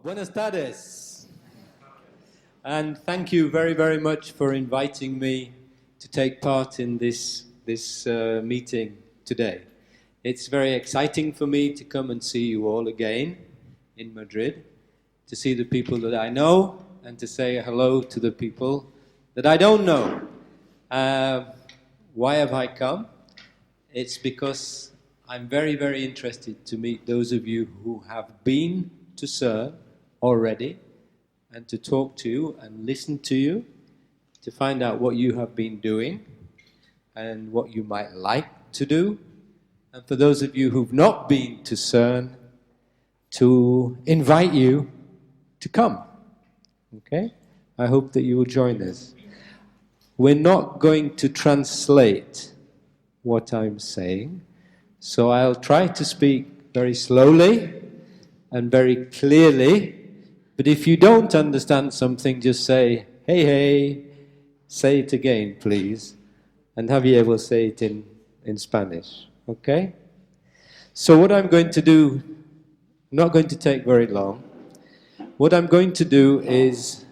Buenas tardes. And thank you very, very much for inviting me to take part in this meeting today. It's very exciting for me to come and see you all again in Madrid, to see the people that I know and to say hello to the people that I don't know. Why have I come? It's because I'm very, very interested to meet those of you who have been to CERN already and to talk to you and listen to you, to find out what you have been doing and what you might like to do. And for those of you who've not been to CERN, to invite you to come. Okay? I hope that you will join us. We're not going to translate what I'm saying, so I'll try to speak very slowly and very clearly, but if you don't understand something, just say, hey, hey, say it again, please, and Javier will say it in Spanish, okay? So what I'm going to do, not going to take very long, what I'm going to do is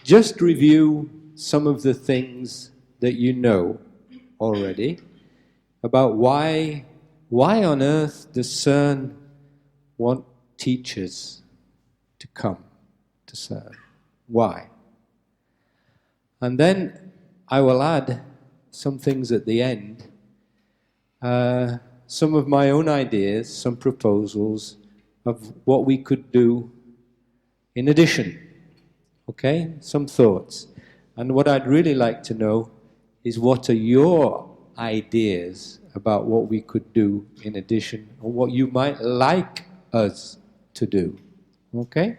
just review some of the things that you know already about why on earth does CERN want teachers to come to CERN? Why? And then I will add some things at the end, some of my own ideas, some proposals of what we could do in addition, okay? Some thoughts. And what I'd really like to know is what are your ideas about what we could do in addition, or what you might like us to do, okay?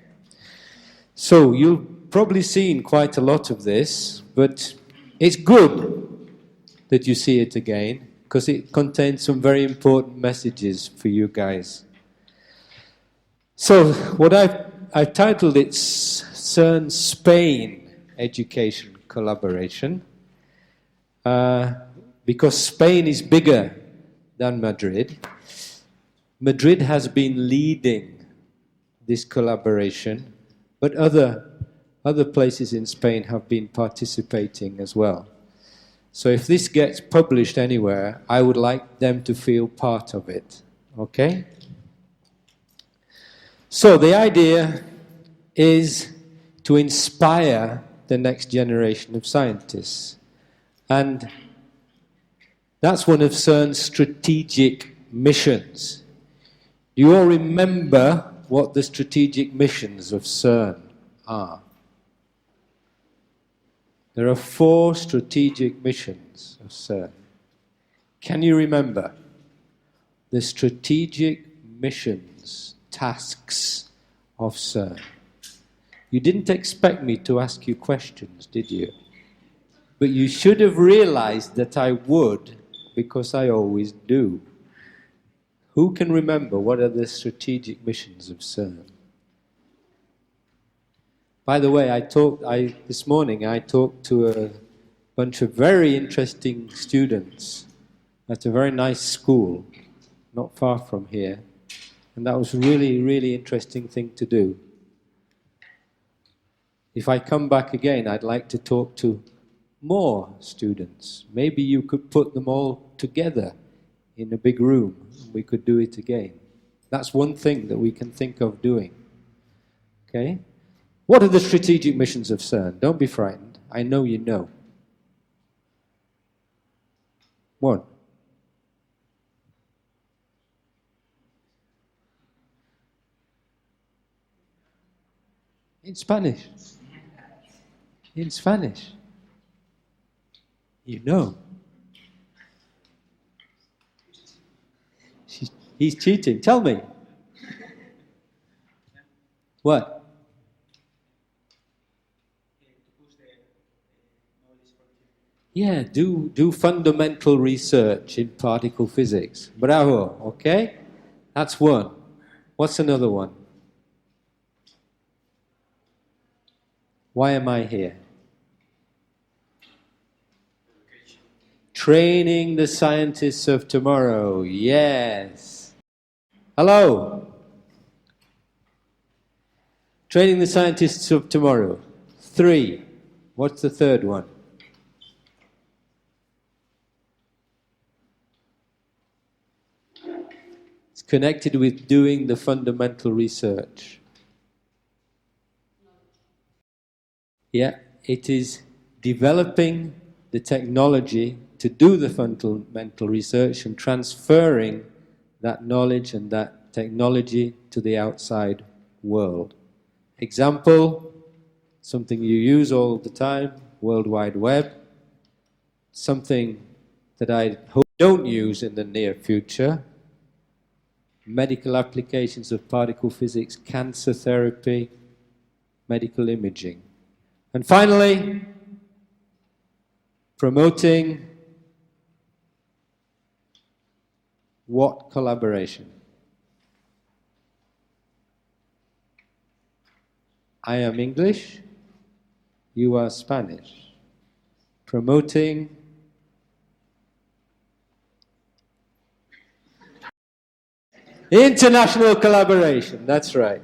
So you've probably seen quite a lot of this, but it's good that you see it again, because it contains some very important messages for you guys. So what I've titled it CERN-Spain Education Collaboration, because Spain is bigger than Madrid. Madrid has been leading this collaboration, but other places in Spain have been participating as well. So if this gets published anywhere, I would like them to feel part of it, okay? So the idea is to inspire the next generation of scientists. And that's one of CERN's strategic missions. You all remember what the strategic missions of CERN are. There are 4 strategic missions of CERN. Can you remember the strategic missions, tasks of CERN? You didn't expect me to ask you questions, did you? But you should have realized that I would, because I always do. Who can remember what are the strategic missions of CERN? By the way, this morning I talked to a bunch of very interesting students at a very nice school, not far from here, and that was a really, really interesting thing to do. If I come back again, I'd like to talk to more students. Maybe you could put them all together in a big room and we could do it again. That's one thing that we can think of doing. Okay? What are the strategic missions of CERN? Don't be frightened. I know you know. 1. In Spanish. In Spanish. You know. He's cheating. Tell me. What? Yeah, do fundamental research in particle physics. Bravo, okay? That's 1. What's another one? Why am I here? Training the scientists of tomorrow. Yes. Hello. Training the scientists of tomorrow. 3. What's the third one? It's connected with doing the fundamental research. Yeah, it is developing the technology to do the fundamental research and transferring that knowledge and that technology to the outside world. Example, something you use all the time, World Wide Web. Something that I hope you don't use in the near future, medical applications of particle physics, cancer therapy, medical imaging. And finally, promoting what collaboration? I am English, you are Spanish. Promoting international collaboration, that's right.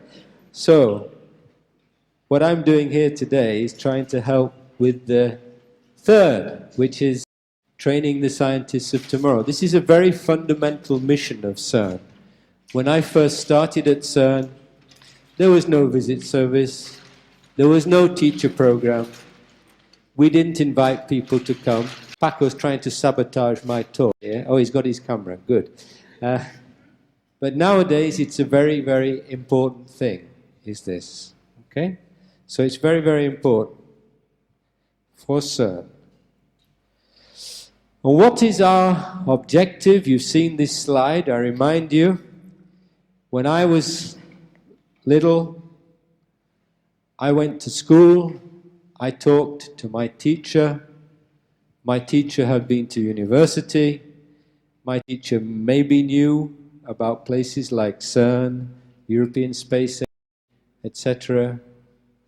So, what I'm doing here today is trying to help with the third, which is training the scientists of tomorrow. This is a very fundamental mission of CERN. When I first started at CERN, there was no visit service, there was no teacher program, we didn't invite people to come. Paco's trying to sabotage my talk here. Oh, he's got his camera, good. But nowadays it's a very, very important thing, is this, okay? So it's very, very important for CERN. And what is our objective? You've seen this slide, I remind you. When I was little, I went to school, I talked to my teacher had been to university, my teacher maybe knew about places like CERN, European Space Agency, etc.,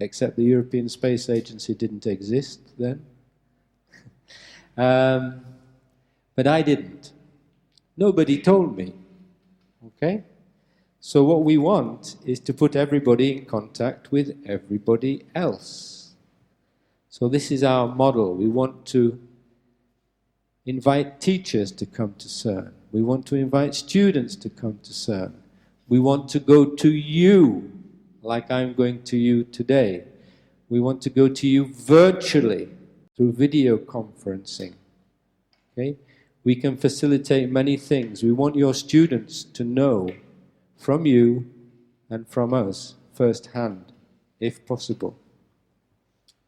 except the European Space Agency didn't exist then. But I didn't. Nobody told me. Okay? So what we want is to put everybody in contact with everybody else. So this is our model. We want to invite teachers to come to CERN. We want to invite students to come to CERN. We want to go to you, like I'm going to you today. We want to go to you virtually through video conferencing. Okay? We can facilitate many things. We want your students to know from you and from us firsthand, if possible.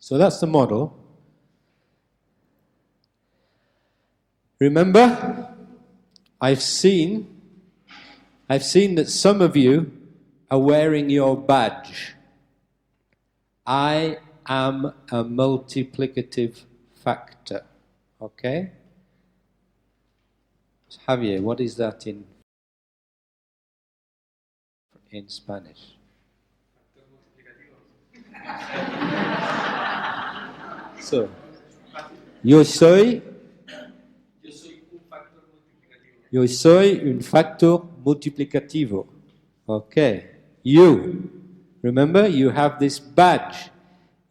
So that's the model. Remember, I've seen that some of you are wearing your badge. I am a multiplicative factor. Okay? Javier, what is that in Spanish? So, yo soy un factor multiplicativo. Okay. You. Remember, you have this badge.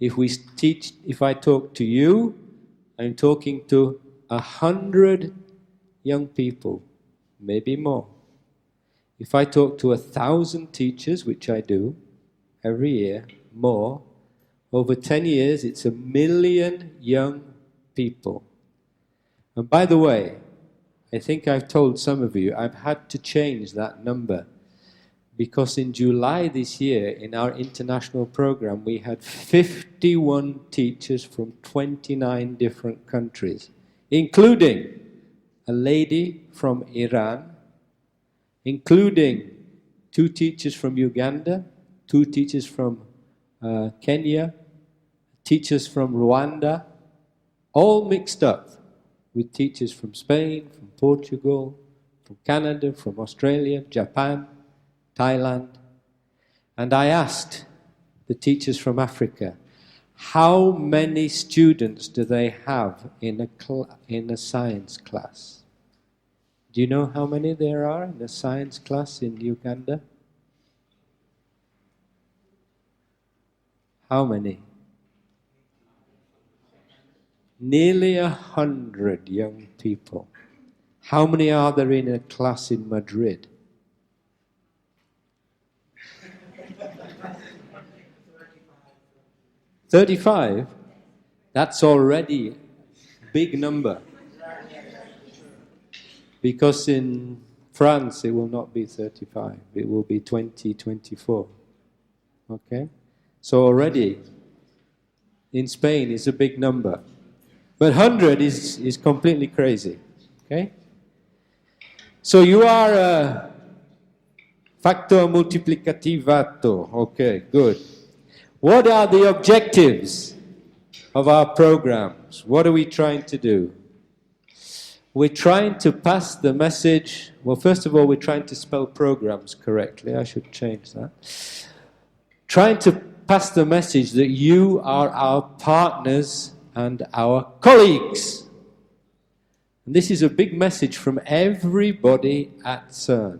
If I talk to you, I'm talking to 100 young people, maybe more. If I talk to 1,000 teachers, which I do every year, more, over 10 years, it's 1 million young people. And by the way, I think I've told some of you, I've had to change that number because in July this year, in our international program, we had 51 teachers from 29 different countries, including a lady from Iran, including 2 teachers from Uganda, 2 teachers from Kenya, teachers from Rwanda, all mixed up with teachers from Spain, from Portugal, from Canada, from Australia, Japan, Thailand. And I asked the teachers from Africa, how many students do they have in a science class? Do you know how many there are in a science class in Uganda? How many? Nearly 100 young people. How many are there in a class in Madrid? 35? That's already a big number. Because in France it will not be 35, it will be 20, 24. Okay? So already in Spain it's a big number. But 100 is completely crazy. Okay? So you are a factor multiplicativato. Okay, good. What are the objectives of our programs? What are we trying to do? We're trying to pass the message. Well, first of all, we're trying to spell programs correctly. I should change that. Trying to pass the message that you are our partners and our colleagues. And this is a big message from everybody at CERN,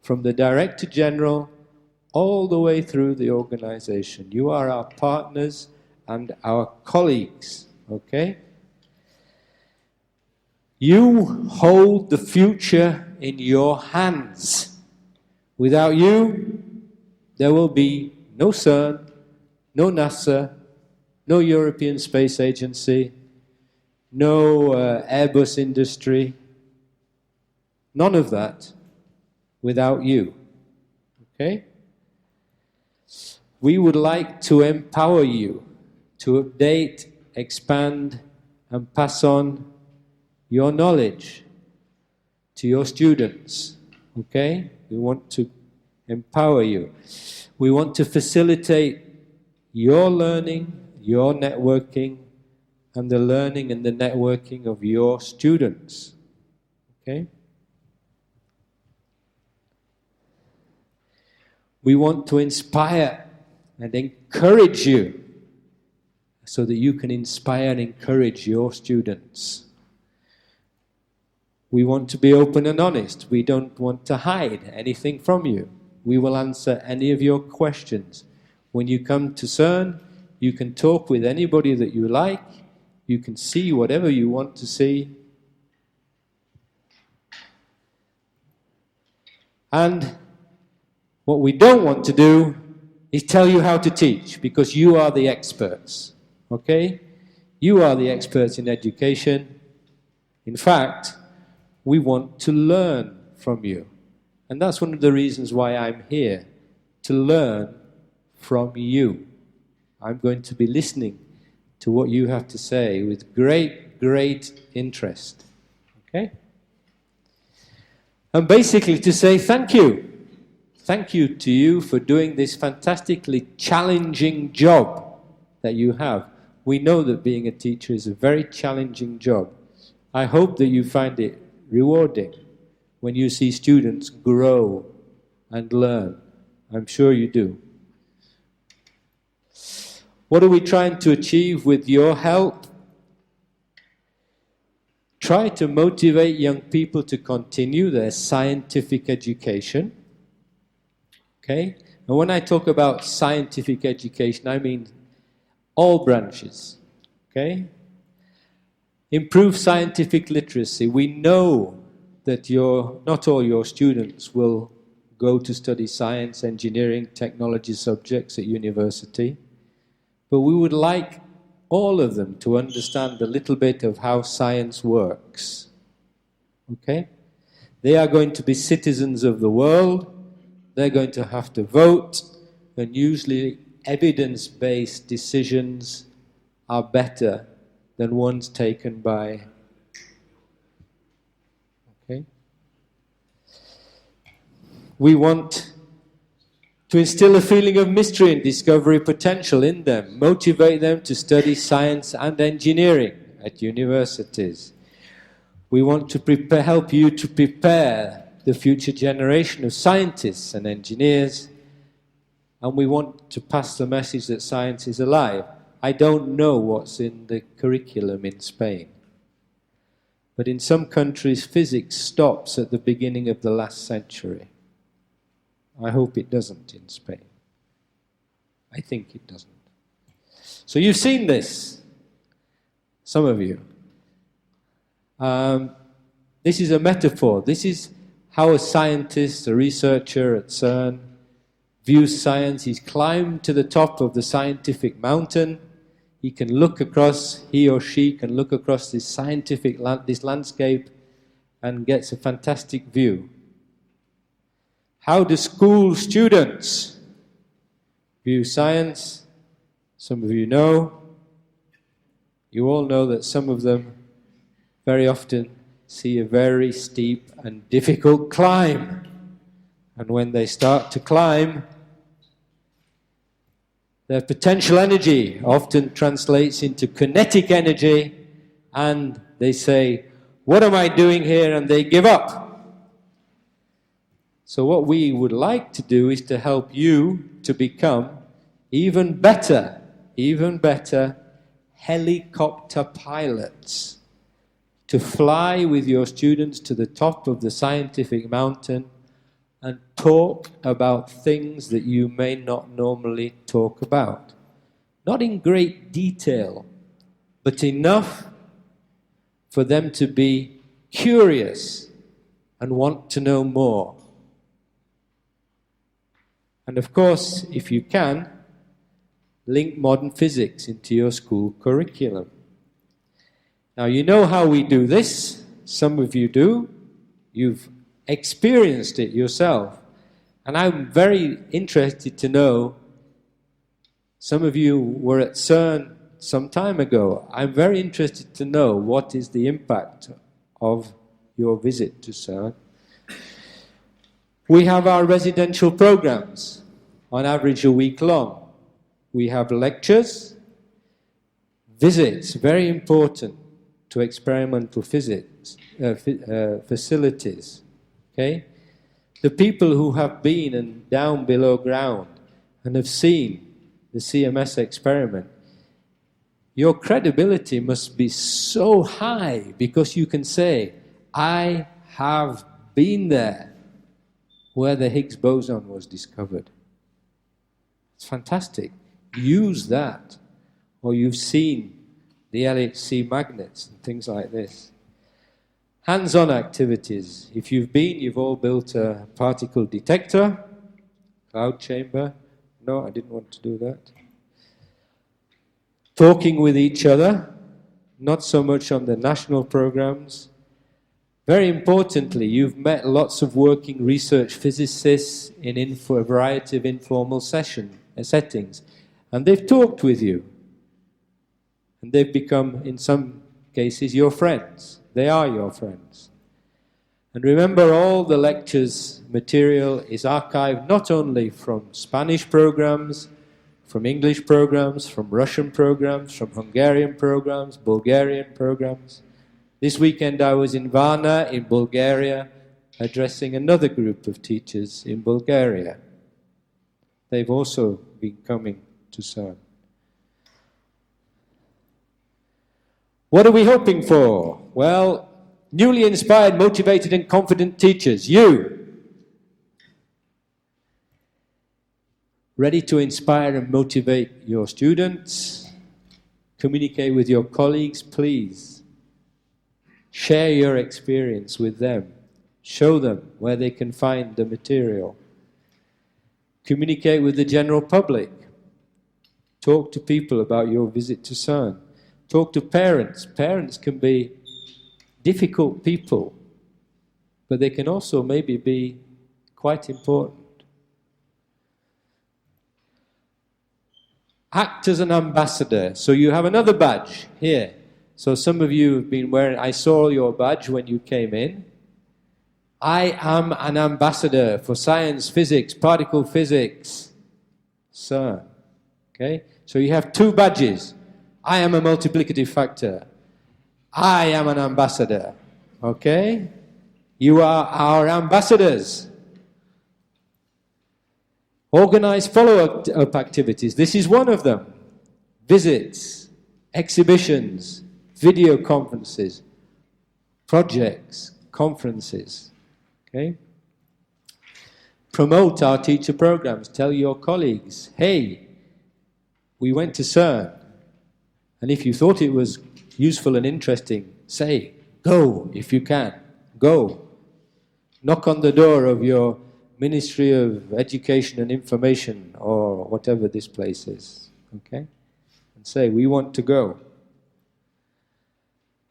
from the Director General all the way through the organization. You are our partners and our colleagues, okay? You hold the future in your hands. Without you, there will be no CERN, no NASA, no European Space Agency, no Airbus industry. None of that without you. Okay? We would like to empower you to update, expand, and pass on your knowledge to your students. Okay? We want to empower you. We want to facilitate your learning, your networking, and the learning and the networking of your students. Okay? We want to inspire and encourage you so that you can inspire and encourage your students. We want to be open and honest. We don't want to hide anything from you. We will answer any of your questions. When you come to CERN, you can talk with anybody that you like. You can see whatever you want to see. And what we don't want to do is tell you how to teach, because you are the experts. Okay? You are the experts in education. In fact, we want to learn from you. And that's one of the reasons why I'm here, to learn from you. I'm going to be listening to what you have to say with great, great interest. Okay? And basically to say thank you. Thank you to you for doing this fantastically challenging job that you have. We know that being a teacher is a very challenging job. I hope that you find it rewarding when you see students grow and learn. I'm sure you do. What are we trying to achieve with your help? Try to motivate young people to continue their scientific education. Okay? And when I talk about scientific education, I mean all branches. Okay? Improve scientific literacy. We know that not all your students will go to study science, engineering, technology subjects at university. But we would like all of them to understand a little bit of how science works. Okay? They are going to be citizens of the world. They're going to have to vote. And usually evidence-based decisions are better than ones taken by... Okay? We want to instill a feeling of mystery and discovery potential in them, motivate them to study science and engineering at universities. We want to help you to prepare the future generation of scientists and engineers, and we want to pass the message that science is alive. I don't know what's in the curriculum in Spain, but in some countries physics stops at the beginning of the last century. I hope it doesn't in Spain. I think it doesn't. So you've seen this, some of you. This is a metaphor. This is how a scientist, a researcher at CERN, views science. He's climbed to the top of the scientific mountain. He can look across, he or she can look across this this landscape and gets a fantastic view. How do school students view science? Some of you know. You all know that some of them very often see a very steep and difficult climb. And when they start to climb, their potential energy often translates into kinetic energy, and they say, "What am I doing here?" and they give up. So what we would like to do is to help you to become even better helicopter pilots, to fly with your students to the top of the scientific mountain and talk about things that you may not normally talk about. Not in great detail, but enough for them to be curious and want to know more. And of course, if you can, link modern physics into your school curriculum. Now, you know how we do this. Some of you do. You've experienced it yourself. And I'm very interested to know, some of you were at CERN some time ago. I'm very interested to know what is the impact of your visit to CERN. We have our residential programs, on average a week long. We have lectures, visits, very important to experimental physics, facilities. Okay? The people who have been and down below ground and have seen the CMS experiment, your credibility must be so high because you can say, "I have been there where the Higgs boson was discovered." It's fantastic. Use that. Or you've seen the LHC magnets and things like this. Hands-on activities. If you've been, you've all built a particle detector, cloud chamber. No, I didn't want to do that. Talking with each other, not so much on the national programs. Very importantly, you've met lots of working research physicists in a variety of informal settings. And they've talked with you. And they've become, in some cases, your friends. They are your friends. And remember, all the lectures material is archived not only from Spanish programs, from English programs, from Russian programs, from Hungarian programs, Bulgarian programs. This weekend I was in Varna, in Bulgaria, addressing another group of teachers in Bulgaria. They've also been coming to CERN. What are we hoping for? Well, newly inspired, motivated and confident teachers. You! Ready to inspire and motivate your students. Communicate with your colleagues, please. Share your experience with them. Show them where they can find the material. Communicate with the general public. Talk to people about your visit to CERN. Talk to parents. Parents can be difficult people, but they can also maybe be quite important. Act as an ambassador. So you have another badge here. So some of you have been wearing, I saw your badge when you came in. I am an ambassador for science, physics, particle physics, CERN. Okay? So you have two badges. I am a multiplicative factor. I am an ambassador. Okay? You are our ambassadors. Organize follow-up activities. This is one of them. Visits, exhibitions, video conferences, projects, conferences. Okay? Promote our teacher programs. Tell your colleagues, hey, we went to CERN. And if you thought it was useful and interesting, say, go if you can. Go. Knock on the door of your Ministry of Education and Information or whatever this place is. Okay? And say, we want to go.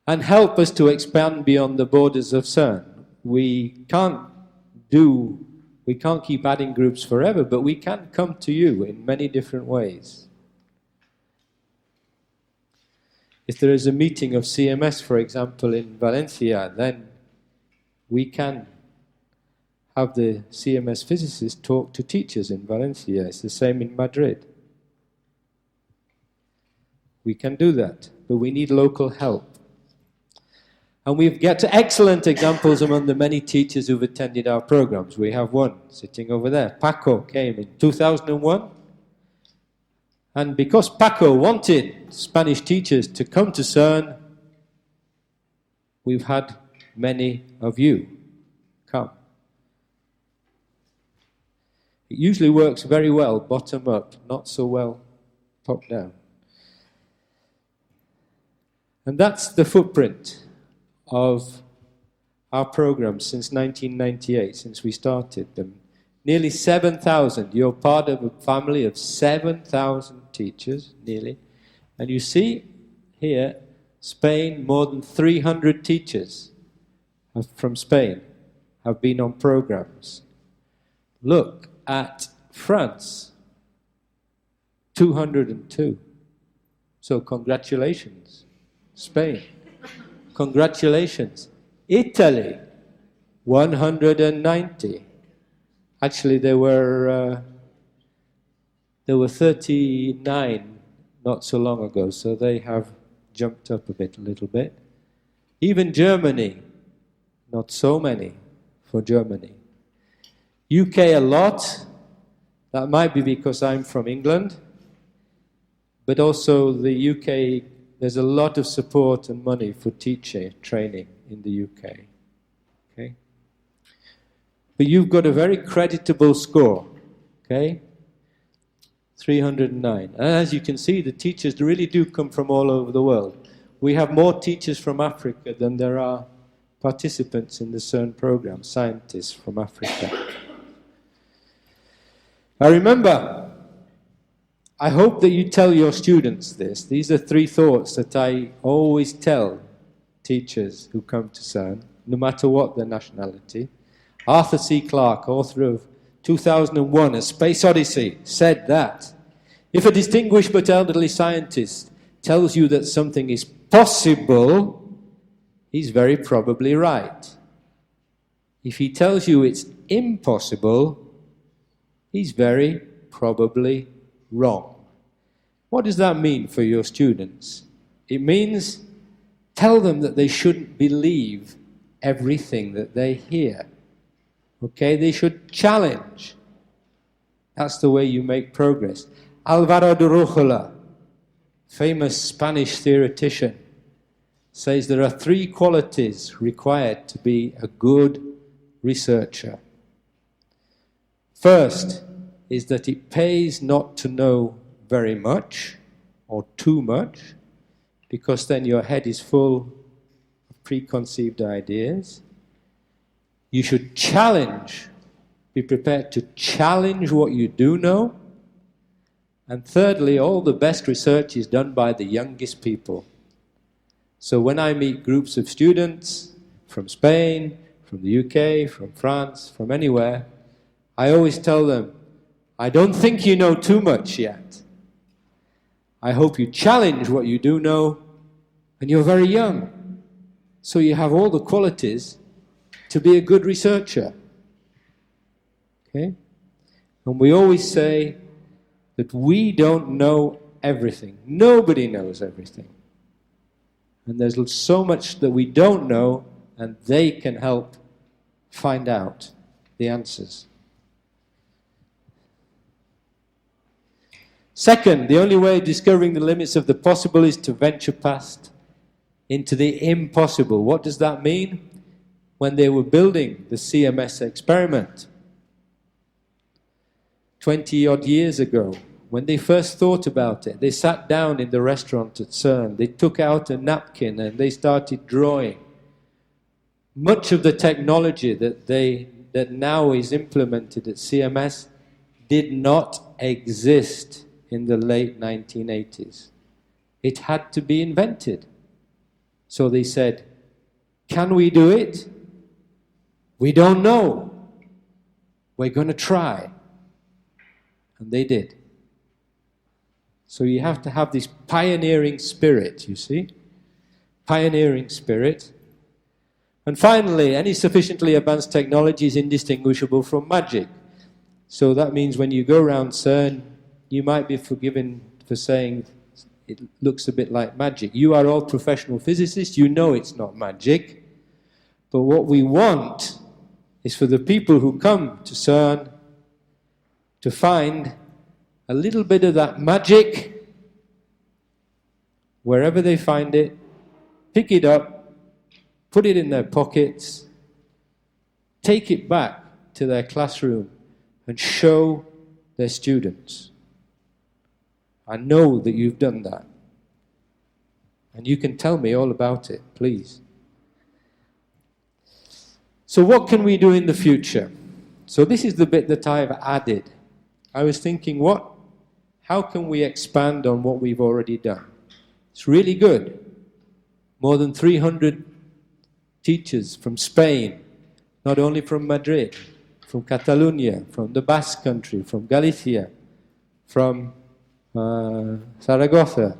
And help us to expand beyond the borders of CERN. We can't keep adding groups forever, but we can come to you in many different ways. If there is a meeting of CMS, for example, in Valencia, then we can have the CMS physicists talk to teachers in Valencia. It's the same in Madrid. We can do that, but we need local help. And we've got excellent examples among the many teachers who've attended our programs. We have one sitting over there. Paco came in 2001. And because Paco wanted Spanish teachers to come to CERN, we've had many of you come. It usually works very well bottom up, not so well top down. And that's the footprint of our programs since 1998, since we started them. Nearly 7,000. You're part of a family of 7,000 teachers, nearly. And you see here, Spain, more than 300 teachers from Spain have been on programs. Look at France, 202. So congratulations, Spain. Congratulations. Italy, 190. Actually, there were 39 not so long ago, so they have jumped up a little bit. Even Germany, not so many for Germany. UK a lot. That might be because I'm from England, but also the UK. There's a lot of support and money for teacher training in the UK. Okay? But you've got a very creditable score. Okay? 309. And as you can see, the teachers really do come from all over the world. We have more teachers from Africa than there are participants in the CERN program, scientists from Africa. Now remember, I hope that you tell your students this. These are 3 thoughts that I always tell teachers who come to CERN, no matter what their nationality. Arthur C. Clarke, author of 2001, A Space Odyssey, said that if a distinguished but elderly scientist tells you that something is possible, he's very probably right. If he tells you it's impossible, he's very probably wrong. What does that mean for your students? It means tell them that they shouldn't believe everything that they hear. Okay, they should challenge. That's the way you make progress. Álvaro de Rújula, famous Spanish theoretician, says there are 3 qualities required to be a good researcher. First is that it pays not to know very much or too much, because then your head is full of preconceived ideas. You should challenge, be prepared to challenge what you do know. And thirdly, all the best research is done by the youngest people. So when I meet groups of students from Spain, from the UK, from France, from anywhere, I always tell them, I don't think you know too much yet. I hope you challenge what you do know, and you're very young. So you have all the qualities to be a good researcher. Okay? And we always say that we don't know everything. Nobody knows everything. And there's so much that we don't know, and they can help find out the answers. Second, the only way of discovering the limits of the possible is to venture past into the impossible. What does that mean? When they were building the CMS experiment 20-odd years ago, when they first thought about it, they sat down in the restaurant at CERN, they took out a napkin and they started drawing. Much of the technology that now is implemented at CMS did not exist in the late 1980s. It had to be invented. So they said, can we do it? We don't know. We're going to try. And they did. So you have to have this pioneering spirit, you see? Pioneering spirit. And finally, any sufficiently advanced technology is indistinguishable from magic. So that means when you go around CERN, you might be forgiven for saying it looks a bit like magic. You are all professional physicists, you know it's not magic. But what we want is for the people who come to CERN to find a little bit of that magic wherever they find it, pick it up, put it in their pockets, take it back to their classroom and show their students. I know that you've done that. And you can tell me all about it, please. So what can we do in the future? So this is the bit that I've added. I was thinking, how can we expand on what we've already done? It's really good. More than 300 teachers from Spain, not only from Madrid, from Catalonia, from the Basque Country, from Galicia, from Zaragoza,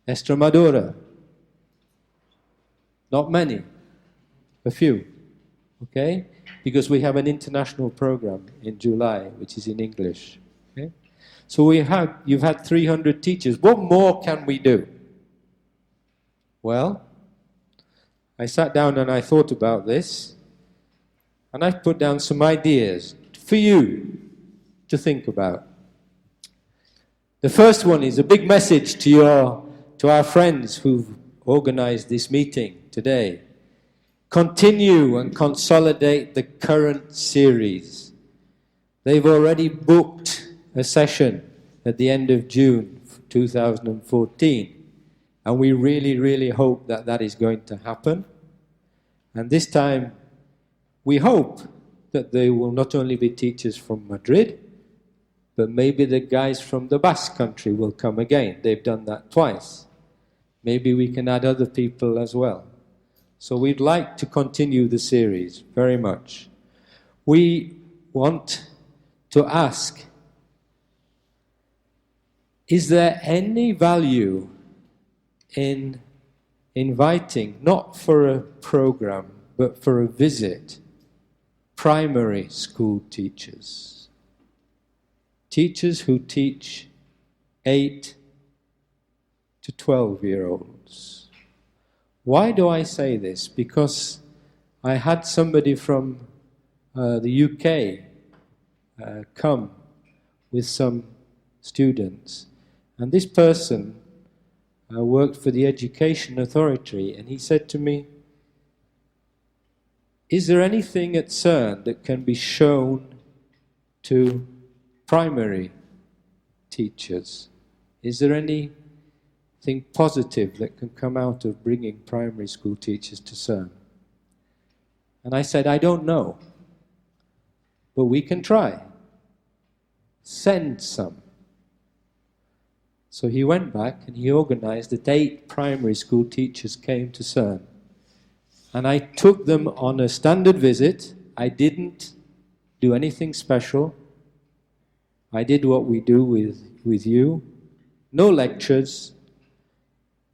Extremadura. Not many, a few, okay? Because we have an international program in July, which is in English. Okay? So you've had 300 teachers. What more can we do? Well, I sat down and I thought about this, and I put down some ideas for you to think about. The first one is a big message to our friends who've organized this meeting today. Continue and consolidate the current series. They've already booked a session at the end of June 2014, and we really, really hope that that is going to happen. And this time, we hope that they will not only be teachers from Madrid, but maybe the guys from the Basque Country will come again. They've done that twice. Maybe we can add other people as well. So we'd like to continue the series very much. We want to ask, is there any value in inviting, not for a program, but for a visit, primary school teachers? Teachers who teach 8 to 12-year-olds. Why do I say this? Because I had somebody from the UK come with some students, and this person worked for the Education Authority, and he said to me, is there anything at CERN that can be shown to primary teachers? Is there anything positive that can come out of bringing primary school teachers to CERN? And I said, I don't know, but we can try. Send some. So he went back and he organized that 8 primary school teachers came to CERN. And I took them on a standard visit. I didn't do anything special. I did what we do with you. No lectures,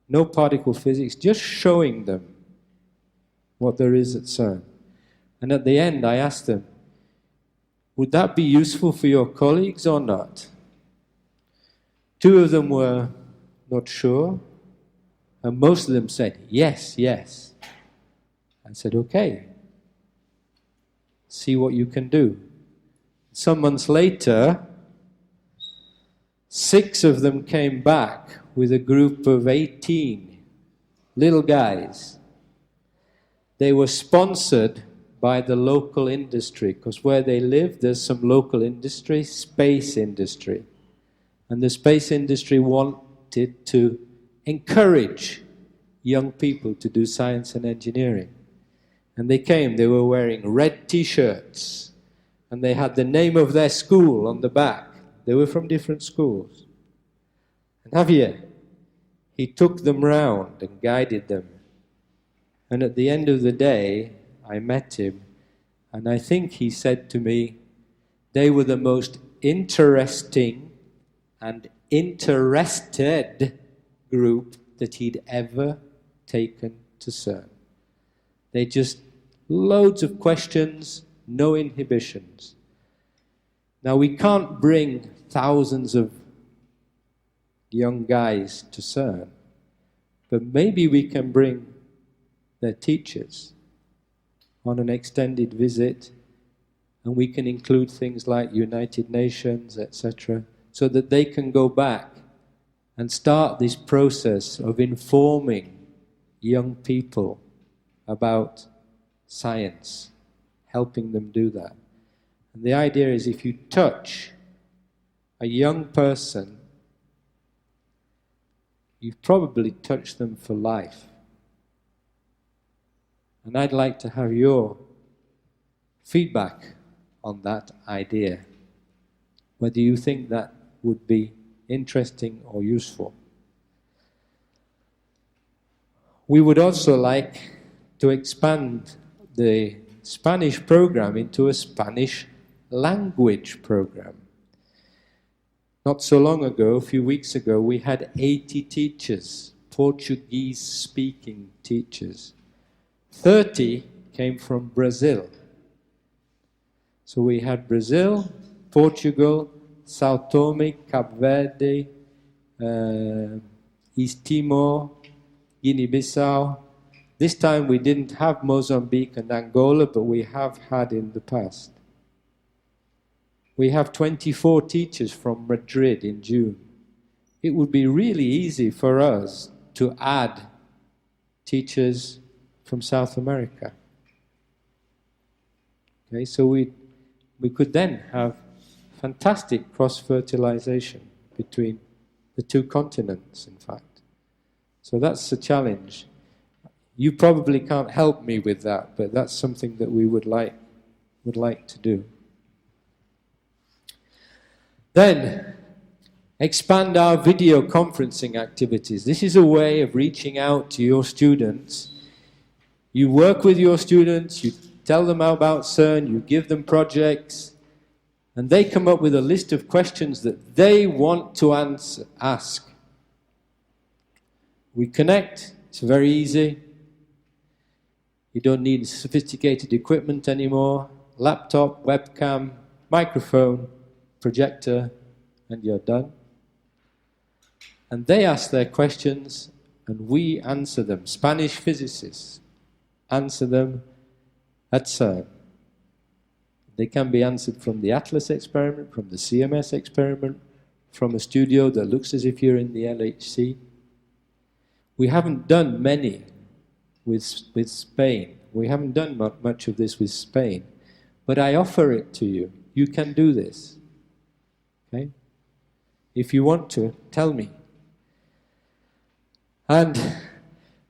no particle physics, just showing them what there is at CERN. And at the end, I asked them, would that be useful for your colleagues or not? 2 of them were not sure, and most of them said, yes, yes. I said, okay, see what you can do. Some months later, 6 of them came back with a group of 18 little guys. They were sponsored by the local industry, because where they live, there's some local industry, space industry. And the space industry wanted to encourage young people to do science and engineering. And they were wearing red t-shirts, and they had the name of their school on the back. They were from different schools. And Javier, he took them round and guided them. And at the end of the day, I met him, and I think he said to me, they were the most interesting and interested group that he'd ever taken to CERN. They just, loads of questions, no inhibitions. Now we can't bring thousands of young guys to CERN, but maybe we can bring their teachers on an extended visit, and we can include things like United Nations, etc., so that they can go back and start this process of informing young people about science, helping them do that. And the idea is, if you touch a young person, you've probably touched them for life. And I'd like to have your feedback on that idea, whether you think that would be interesting or useful. We would also like to expand the Spanish program into a Spanish language program. Not so long ago, a few weeks ago, we had 80 teachers, Portuguese-speaking teachers. 30 came from Brazil. So we had Brazil, Portugal, Sao Tome, Cape Verde, East Timor, Guinea-Bissau. This time we didn't have Mozambique and Angola, but we have had in the past. We have 24 teachers from Madrid in June. It would be really easy for us to add teachers from South America. Okay, so we could then have fantastic cross-fertilization between the two continents, in fact. So that's a challenge. You probably can't help me with that, but that's something that we would like to do. Then, expand our video conferencing activities. This is a way of reaching out to your students. You work with your students, you tell them about CERN, you give them projects, and they come up with a list of questions that they want to ask. We connect, it's very easy. You don't need sophisticated equipment anymore. Laptop, webcam, microphone, projector, and you're done. And they ask their questions, and we answer them. Spanish physicists answer them at CERN. They can be answered from the Atlas experiment, from the CMS experiment, from a studio that looks as if you're in the LHC. We haven't done many with Spain. We haven't done much of this with Spain. But I offer it to you. You can do this. Okay? If you want to, tell me. And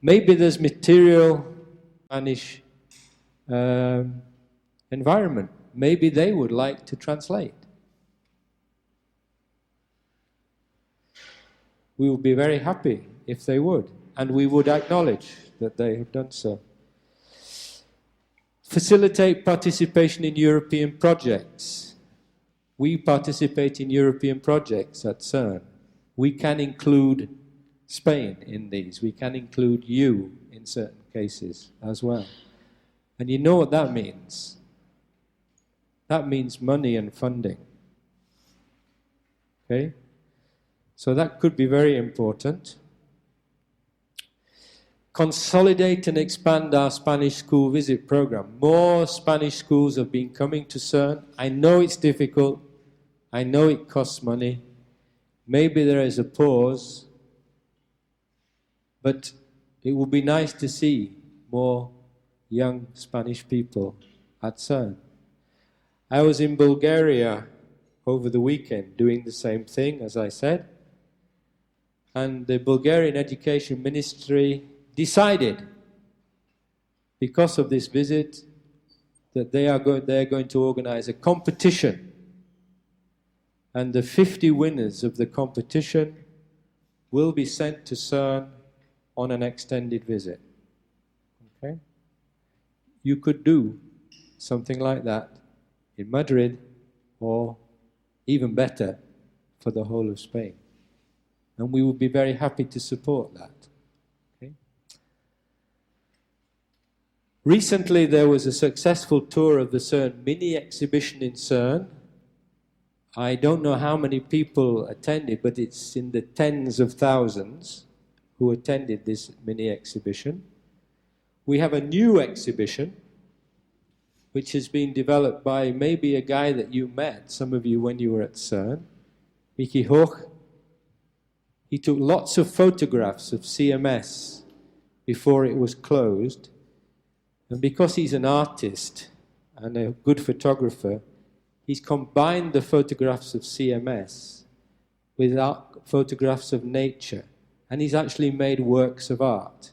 maybe there's material Spanish environment. Maybe they would like to translate. We would be very happy if they would, and we would acknowledge that they have done so. Facilitate participation in European projects. We participate in European projects at CERN. We can include Spain in these. We can include you in certain cases as well. And you know what that means? That means money and funding. Okay? So that could be very important. Consolidate and expand our Spanish school visit program. More Spanish schools have been coming to CERN. I know it's difficult. I know it costs money. Maybe there is a pause. But it would be nice to see more young Spanish people at CERN. I was in Bulgaria over the weekend doing the same thing, as I said. And the Bulgarian Education Ministry decided, because of this visit, that they're going to organize a competition. And the 50 winners of the competition will be sent to CERN on an extended visit. Okay? You could do something like that in Madrid, or even better, for the whole of Spain. And we would be very happy to support that. Okay? Recently there was a successful tour of the CERN mini exhibition in CERN. I don't know how many people attended, but it's in the tens of thousands who attended this mini exhibition. We have a new exhibition which has been developed by maybe a guy that you met, some of you, when you were at CERN, Mickey Storr. He took lots of photographs of CMS before it was closed, and because he's an artist and a good photographer, he's combined the photographs of CMS with photographs of nature, and he's actually made works of art.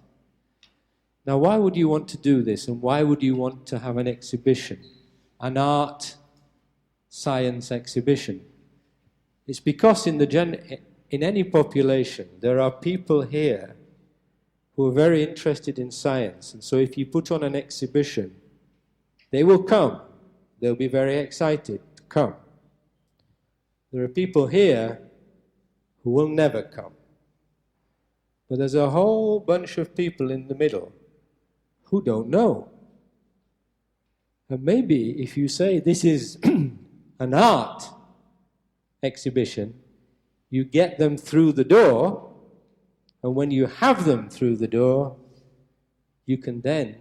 Now, why would you want to do this, and why would you want to have an exhibition, an art science exhibition? It's because in any population, there are people here who are very interested in science, and so if you put on an exhibition, they will come. They'll be very excited to come. There are people here who will never come. But there's a whole bunch of people in the middle who don't know. And maybe if you say this is an art exhibition, you get them through the door, and when you have them through the door, you can then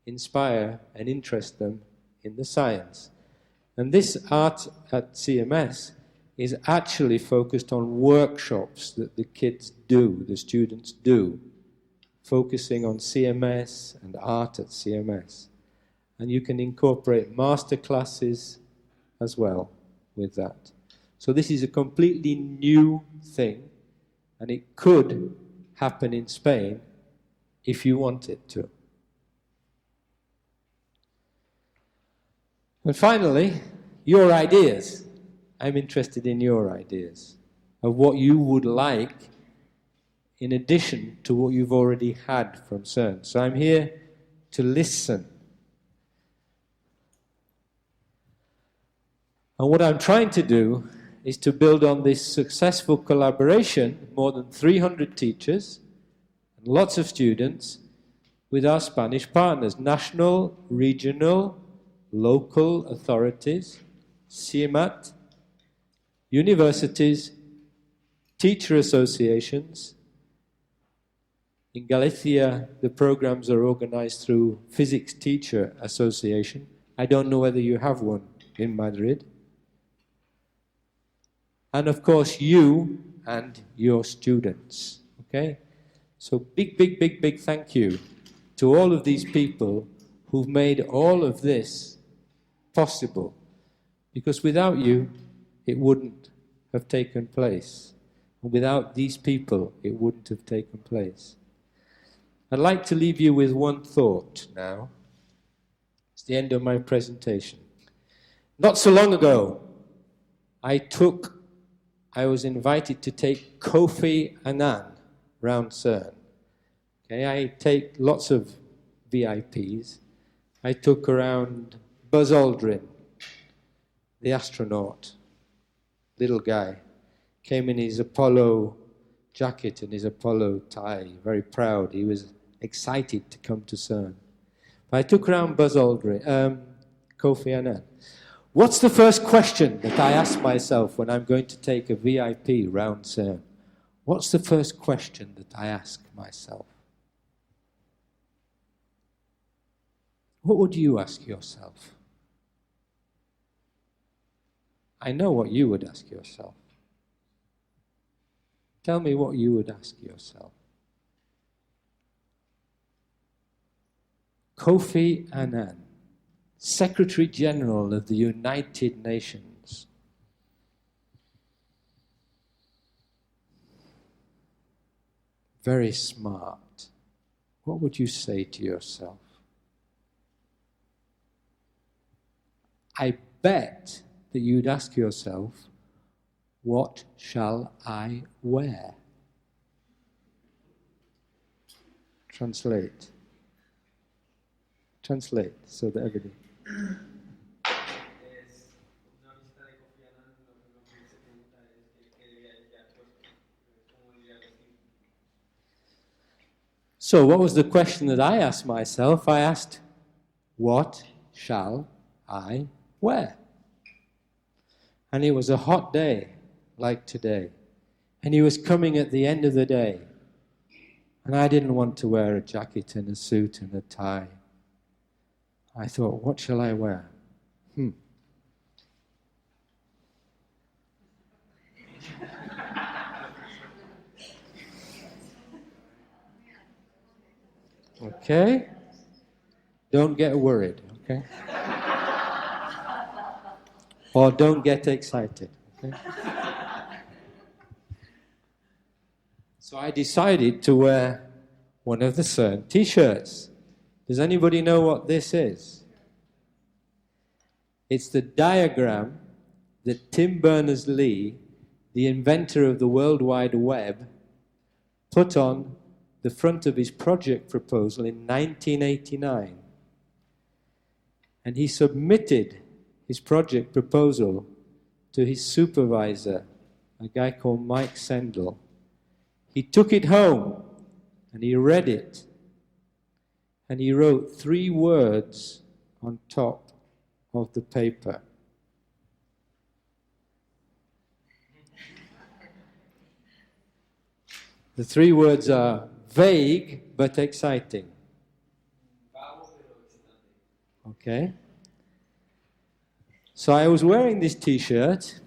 inspire and interest them in the science. And this art at CMS is actually focused on workshops that the kids do, the students do, focusing on CMS and art at CMS. And you can incorporate master classes as well with that. So this is a completely new thing, and it could happen in Spain if you want it to. And finally, your ideas. I'm interested in your ideas of what you would like in addition to what you've already had from CERN. So I'm here to listen. And what I'm trying to do is to build on this successful collaboration, more than 300 teachers and lots of students, with our Spanish partners, national, regional, local authorities, CIMAT, universities, teacher associations. In Galicia, the programs are organized through Physics Teacher Association. I don't know whether you have one in Madrid. And of course, you and your students, okay? So big thank you to all of these people who've made all of this possible. Because without you, it wouldn't have taken place. And without these people, it wouldn't have taken place. I'd like to leave you with one thought now. It's the end of my presentation. Not so long ago, I was invited to take Kofi Annan round CERN. Okay, I take lots of VIPs. I took around Buzz Aldrin, the astronaut, little guy, came in his Apollo jacket and his Apollo tie, very proud. He was excited to come to CERN. But I took around Buzz Aldrin, Kofi Annan. What's the first question that I ask myself when I'm going to take a VIP round CERN? What's the first question that I ask myself? What would you ask yourself? I know what you would ask yourself. Tell me what you would ask yourself. Kofi Annan, Secretary General of the United Nations, very smart, what would you say to yourself? I bet that you'd ask yourself, what shall I wear? Translate. Translate so that everybody... So what was the question that I asked myself? I asked, what shall I wear? And it was a hot day, like today. And he was coming at the end of the day. And I didn't want to wear a jacket and a suit and a tie. I thought, what shall I wear? Okay? Don't get worried, okay? Or don't get excited, okay? So I decided to wear one of the CERN t-shirts. Does anybody know what this is? It's the diagram that Tim Berners-Lee, the inventor of the World Wide Web, put on the front of his project proposal in 1989. And he submitted his project proposal to his supervisor, a guy called Mike Sendall. He took it home and he read it. And he wrote 3 words on top of the paper. The 3 words are vague but exciting. Okay? So I was wearing this t-shirt,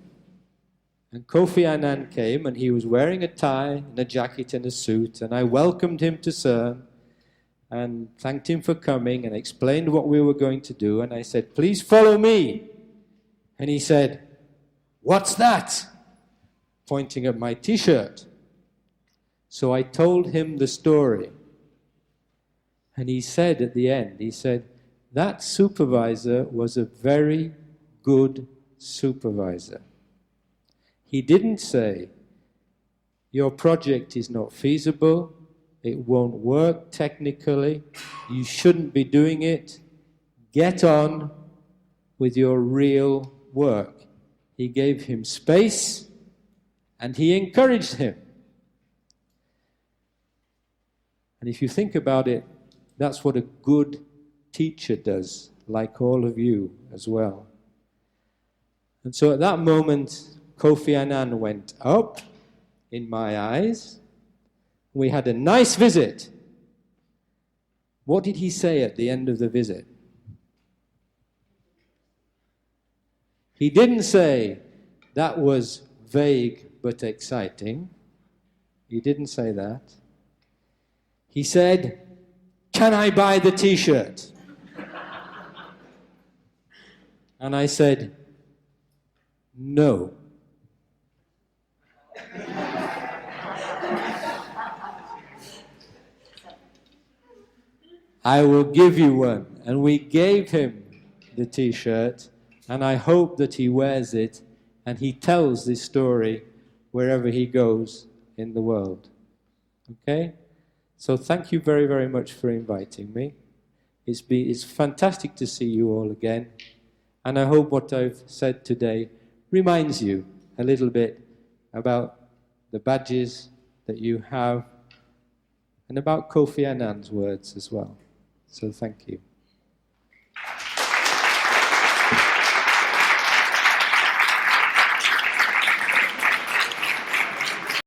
and Kofi Annan came, and he was wearing a tie and a jacket and a suit, and I welcomed him to CERN and thanked him for coming and explained what we were going to do, and I said, please follow me. And he said, what's that? Pointing at my t-shirt. So I told him the story. And he said at the end, he said, that supervisor was a very good supervisor. He didn't say, your project is not feasible, it won't work technically, you shouldn't be doing it, get on with your real work. He gave him space and he encouraged him. And if you think about it, that's what a good teacher does, like all of you as well. And so at that moment, Kofi Annan went up in my eyes. We had a nice visit. What did he say at the end of the visit? He didn't say, that was vague but exciting. He didn't say that. He said, can I buy the t-shirt? And I said, no. I will give you one. And we gave him the t-shirt, and I hope that he wears it and he tells this story wherever he goes in the world. Okay? So thank you very, very much for inviting me. It's fantastic to see you all again. And I hope what I've said today reminds you a little bit about the badges that you have and about Kofi Annan's words as well. So thank you.